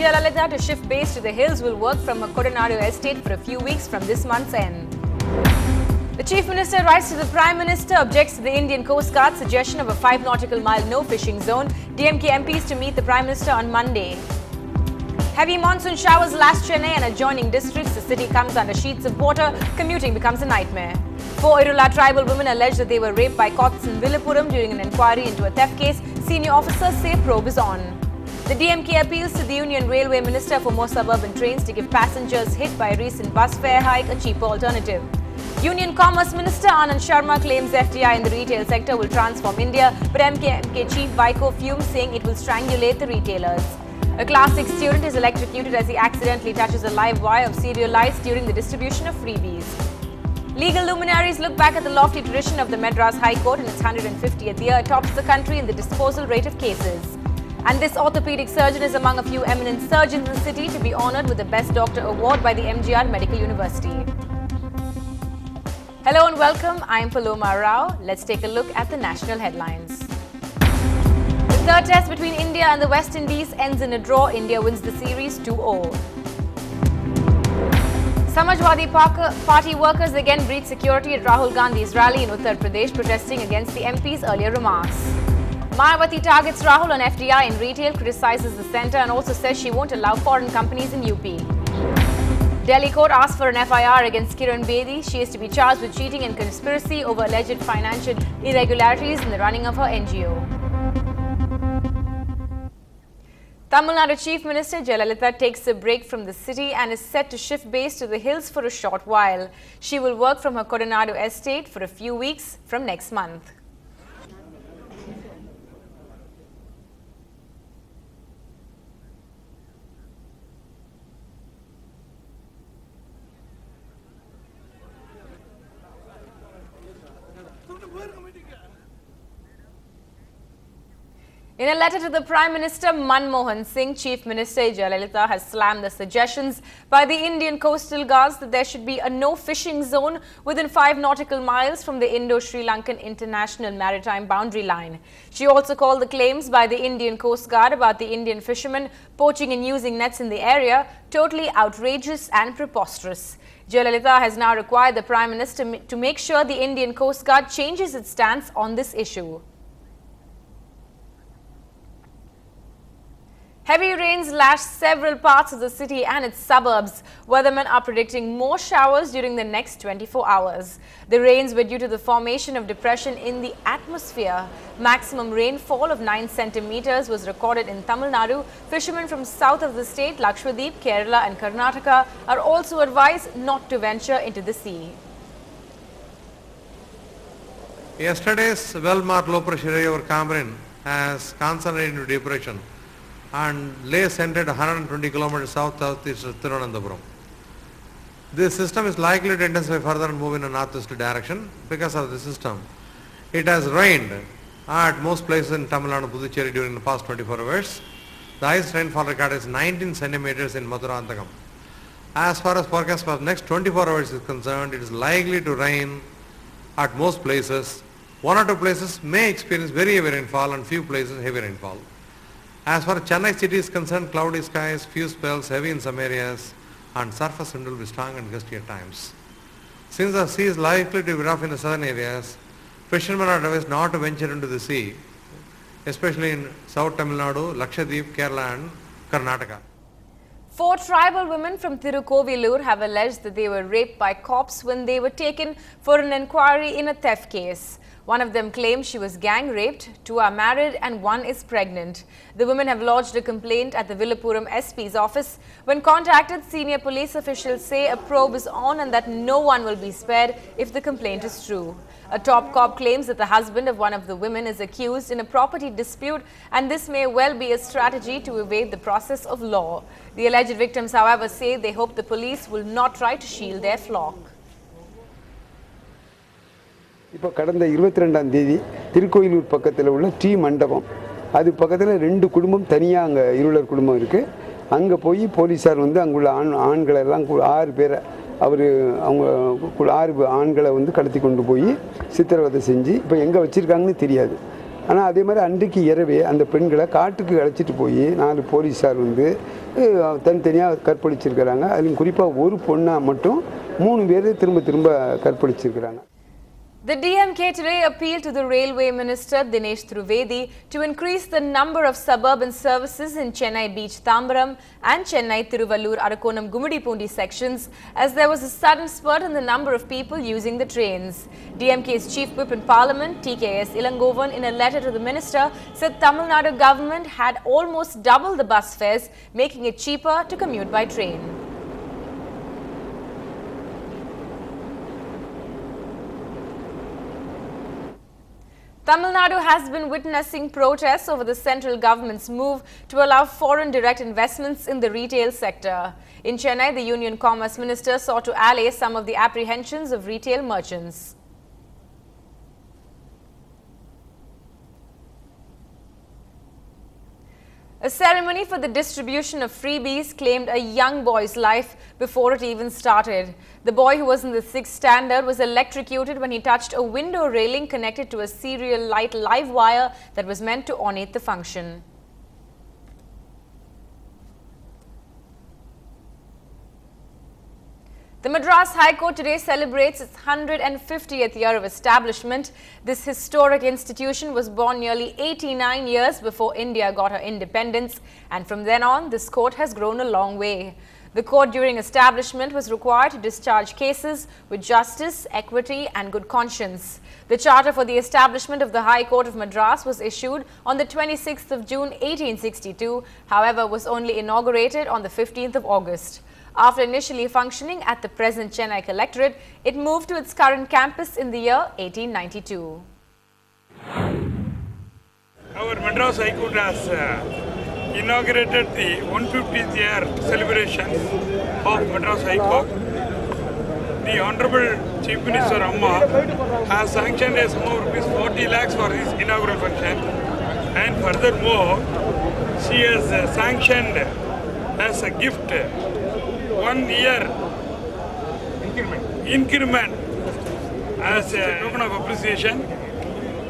Jayalalitha to shift base to the hills will work from her Kodinadu estate for a few weeks from this month's end. The Chief Minister writes to the Prime Minister, objects to the Indian Coast Guard's suggestion of a 5 nautical mile no-fishing zone. DMK MPs to meet the Prime Minister on Monday. Heavy monsoon showers lash Chennai and adjoining districts. The city comes under sheets of water. Commuting becomes a nightmare. 4 Irula tribal women allege that they were raped by cops in Villupuram during an inquiry into a theft case. Senior officers say probe is on. The DMK appeals to the Union Railway Minister for more suburban trains to give passengers hit by recent bus fare hike a cheaper alternative. Union Commerce Minister Anand Sharma claims FDI in the retail sector will transform India, but MK Chief Vaiko fumes, saying it will strangulate the retailers. A Class 6 student is electrocuted as he accidentally touches a live wire of serial lights during the distribution of freebies. Legal luminaries look back at the lofty tradition of the Madras High Court in its 150th year. It tops the country in the disposal rate of cases. And this orthopedic surgeon is among a few eminent surgeons in the city to be honoured with the Best Doctor Award by the MGR Medical University. Hello and welcome, I'm Paloma Rao. Let's take a look at the national headlines. The third test between India and the West Indies ends in a draw. India wins the series 2-0. Samajwadi Party workers again breach security at Rahul Gandhi's rally in Uttar Pradesh, protesting against the MP's earlier remarks. Mayawati targets Rahul on FDI in retail, criticizes the centre and also says she won't allow foreign companies in UP. Delhi court asked for an FIR against Kiran Bedi. She is to be charged with cheating and conspiracy over alleged financial irregularities in the running of her NGO. Tamil Nadu Chief Minister Jayalalitha takes a break from the city and is set to shift base to the hills for a short while. She will work from her Kodinadu estate for a few weeks from next month. In a letter to the Prime Minister Manmohan Singh, Chief Minister Jayalalitha has slammed the suggestions by the Indian Coastal Guards that there should be a no-fishing zone within 5 nautical miles from the Indo-Sri Lankan International Maritime Boundary Line. She also called the claims by the Indian Coast Guard about the Indian fishermen poaching and using nets in the area totally outrageous and preposterous. Jayalalitha has now required the Prime Minister to make sure the Indian Coast Guard changes its stance on this issue. Heavy rains lashed several parts of the city and its suburbs. Weathermen are predicting more showers during the next 24 hours. The rains were due to the formation of depression in the atmosphere. Maximum rainfall of 9 centimeters was recorded in Tamil Nadu. Fishermen from south of the state, Lakshadweep, Kerala and Karnataka are also advised not to venture into the sea. Yesterday's well-marked low pressure area over Cameroon has concentrated into depression and lay centered 120 kilometers south-southeast of Thiruvananthapuram. This system is likely to intensify further and move in a northwest direction. Because of the system, it has rained at most places in Tamil Nadu, Puducherry during the past 24 hours. The highest rainfall recorded is 19 centimeters in Maduranthakam. As far as forecast for the next 24 hours is concerned, it is likely to rain at most places. 1 or 2 places may experience very heavy rainfall and few places heavy rainfall. As far as Chennai city is concerned, cloudy skies, few spells, heavy in some areas, and surface wind will be strong and gusty at times. Since the sea is likely to be rough in the southern areas, fishermen are advised not to venture into the sea, especially in South Tamil Nadu, Lakshadweep, Kerala and Karnataka. 4 tribal women from Tirukovilur have alleged that they were raped by cops when they were taken for an inquiry in a theft case. One of them claims she was gang raped, 2 are married and 1 is pregnant. The women have lodged a complaint at the Villupuram SP's office. When contacted, senior police officials say a probe is on and that no one will be spared if the complaint is true. A top cop claims that the husband of one of the women is accused in a property dispute and this may well be a strategy to evade the process of law. The alleged victims, however, say they hope the police will not try to shield their flock. இப்போ கடந்த 22ஆம் தேதி திருக்கோயிலூர் பக்கத்தில் உள்ள D மண்டபம் அது பக்கத்தில் 2 குடும்பம் தனியாக அங்கே இருளர் குடும்பம் இருக்குது. அங்கே போய் போலீஸார் வந்து அங்குள்ள ஆண்களை எல்லாம் 6 பேரை அவங்க 6 ஆண்களை வந்து கடத்தி கொண்டு போய் சித்திரவதை செஞ்சு இப்போ எங்கே வச்சுருக்காங்கன்னு தெரியாது. ஆனால் அதே மாதிரி அன்றைக்கு இரவே அந்த பெண்களை காட்டுக்கு அழைச்சிட்டு போய் 4 போலீஸார் வந்து தனித்தனியாக கற்பழிச்சிருக்கிறாங்க. அதுவும் குறிப்பாக ஒரு பொண்ணை மட்டும் 3 பேர் திரும்ப கற்பழிச்சிருக்கிறாங்க. The DMK today appealed to the Railway Minister Dinesh Trivedi to increase the number of suburban services in Chennai Beach Tambaram and Chennai Tiruvallur Arakonam Gumadipundi sections, as there was a sudden spurt in the number of people using the trains. DMK's Chief Whip in Parliament, TKS Ilangovan, in a letter to the minister, said Tamil Nadu government had almost doubled the bus fares, making it cheaper to commute by train. Tamil Nadu has been witnessing protests over the central government's move to allow foreign direct investments in the retail sector. In Chennai, the Union Commerce Minister sought to allay some of the apprehensions of retail merchants. A ceremony for the distribution of freebies claimed a young boy's life before it even started. The boy, who was in the 6th standard, was electrocuted when he touched a window railing connected to a serial light live wire that was meant to ornate the function. The Madras High Court today celebrates its 150th year of establishment. This historic institution was born nearly 89 years before India got her independence, and from then on, this court has grown a long way. The court during establishment was required to discharge cases with justice, equity and good conscience. The charter for the establishment of the High Court of Madras was issued on the 26th of June 1862, however was only inaugurated on the 15th of August. After initially functioning at the present Chennai Collectorate, it moved to its current campus in the year 1892. Our Madras High Court has inaugurated the 150th year celebrations of Madras High Court. The Honorable Chief Minister Amma has sanctioned a sum of rupees 40 lakhs for this inaugural function, and furthermore, she has sanctioned as a gift 1 year increment as a token of appreciation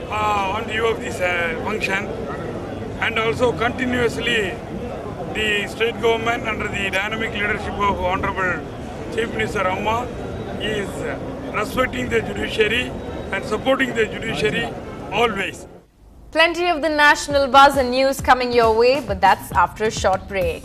on view of this function, and also continuously the state government under the dynamic leadership of Honorable Chief Minister Amma is respecting the judiciary and supporting the judiciary always. Plenty of the national buzz and news coming your way, but that's after a short break.